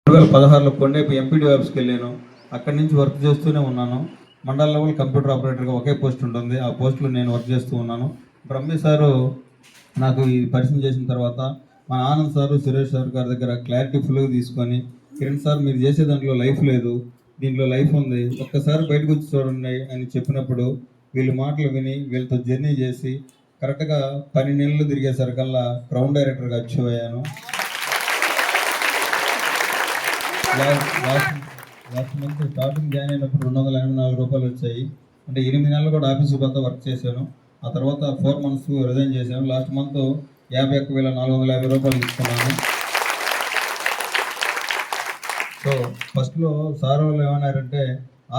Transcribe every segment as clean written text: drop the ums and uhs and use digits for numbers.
2016లో కొండేపు MPD ఆఫీస్కి వెళ్ళాను. అక్కడి నుంచి వర్క్ చేస్తూనే ఉన్నాను. మండల లెవెల్ కంప్యూటర్ ఆపరేటర్గా ఒకే పోస్ట్ ఉంటుంది. ఆ పోస్టులో నేను వర్క్ చేస్తూ ఉన్నాను. బ్రహ్మి సారు నాకు ఈ పరిచయం చేసిన తర్వాత మా ఆనంద్ సారు, సురేష్ సార్ గారి దగ్గర క్లారిటీ ఫుల్గా తీసుకొని, కిరణ్ సార్ మీరు చేసే దాంట్లో లైఫ్ లేదు, దీంట్లో లైఫ్ ఉంది, ఒక్కసారి బయటకు వచ్చి చూడండి అని చెప్పినప్పుడు వీళ్ళ మాటలు విని వీళ్ళతో జర్నీ చేసి కరెక్ట్గా 10 నెలలు తిరిగేసరికల్లా క్రౌన్ డైరెక్టర్గా అచీవ్ అయ్యాను. లాస్ట్ మంత్ స్టార్టింగ్ జాయిన్ అయినప్పుడు 284 రూపాయలు వచ్చాయి. అంటే 8 నెలలు కూడా ఆఫీసు వద్ద వర్క్ చేశాను. ఆ తర్వాత 4 మంత్స్ రిజైన్ చేశాను. లాస్ట్ మంత్ 51,450 రూపాయలు తీసుకున్నాను. సో ఫస్ట్లో సార్ వాళ్ళు ఏమన్నారంటే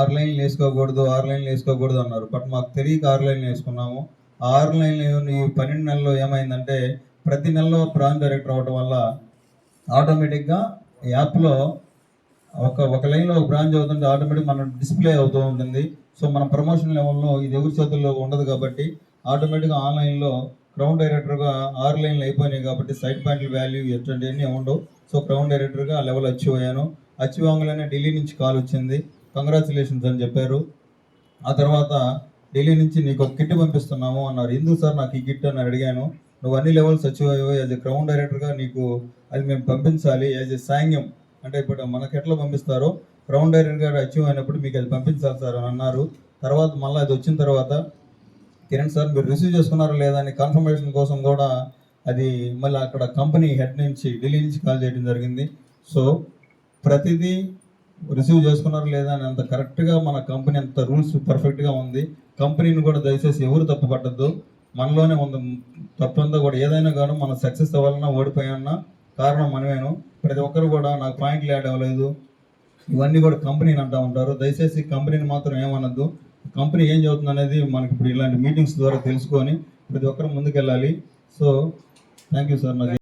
6 లైన్లు వేసుకోకూడదు అన్నారు. బట్ మాకు తెలియక 6 లైన్లు వేసుకున్నాము. ఆ 6 లైన్లు ఈ 12 నెలల్లో ఏమైందంటే ప్రతి నెలలో బ్రాంచ్ డైరెక్టర్ అవ్వడం వల్ల ఆటోమేటిక్గా యాప్లో ఒక లైన్లో ఒక బ్రాంచ్ అవుతుంటే ఆటోమేటిక్ మన డిస్ప్లే అవుతూ ఉంటుంది. సో మన ప్రమోషన్ లెవెల్లో ఇది ఎవరి చేతుల్లో ఉండదు కాబట్టి ఆటోమేటిక్గా ఆన్లైన్లో క్రౌన్ డైరెక్టర్గా 6 లైన్లు అయిపోయినాయి కాబట్టి సైడ్ పాయింట్ల వాల్యూ ఎట్లాంటివన్నీ ఉండవు. సో క్రౌన్ డైరెక్టర్గా ఆ లెవెల్ అచీవ్ అయ్యాను. అచీవ్ అవ్వగానే ఢిల్లీ నుంచి కాల్ వచ్చింది, కంగ్రాచులేషన్స్ అని చెప్పారు. ఆ తర్వాత ఢిల్లీ నుంచి నీకు ఒక కిట్ పంపిస్తున్నాము అన్నారు. ఎందుకు సార్ నాకు ఈ కిట్ అని అడిగాను. నువ్వు అన్ని లెవెల్స్ అచీవ్ అయ్యావు, యాజ్ ఎ క్రౌన్ డైరెక్టర్గా నీకు అది మేము పంపించాలి యాజ్ ఎ సాంగ్యం. అంటే ఇప్పుడు మనకి ఎట్లా పంపిస్తారో క్రౌన్ డైరెక్టర్ గారు అచీవ్ అయినప్పుడు మీకు అది పంపించాలి సార్ అని అన్నారు. తర్వాత మళ్ళీ అది వచ్చిన తర్వాత కిరణ్ సార్ మీరు రిసీవ్ చేసుకున్నారా లేదా అని కన్ఫర్మేషన్ కోసం కూడా అది మళ్ళీ అక్కడ కంపెనీ హెడ్ నుంచి ఢిల్లీ నుంచి కాల్ చేయడం జరిగింది. సో ప్రతిదీ రిసీవ్ చేసుకున్నారా లేదా అని అంత కరెక్ట్గా మన కంపెనీ అంత రూల్స్ పర్ఫెక్ట్గా ఉంది. కంపెనీని కూడా దయచేసి ఎవరు తప్పు పట్టద్దు, మనలోనే ఉంది తప్పంతా కూడా. ఏదైనా కానీ మన సక్సెస్ అవ్వాలన్నా ఓడిపోయాలన్నా కారణం మనమేను. ప్రతి ఒక్కరు కూడా నాకు పాయింట్లు యాడ్ అవ్వలేదు ఇవన్నీ కూడా కంపెనీని అంటూ ఉంటారు. దయచేసి కంపెనీని మాత్రం ఏమనద్దు. కంపెనీ ఏం చదువుతుంది అనేది మనకి ఇప్పుడు ఇలాంటి మీటింగ్స్ ద్వారా తెలుసుకొని ప్రతి ఒక్కరు ముందుకెళ్ళాలి. So thank you sir. నాకు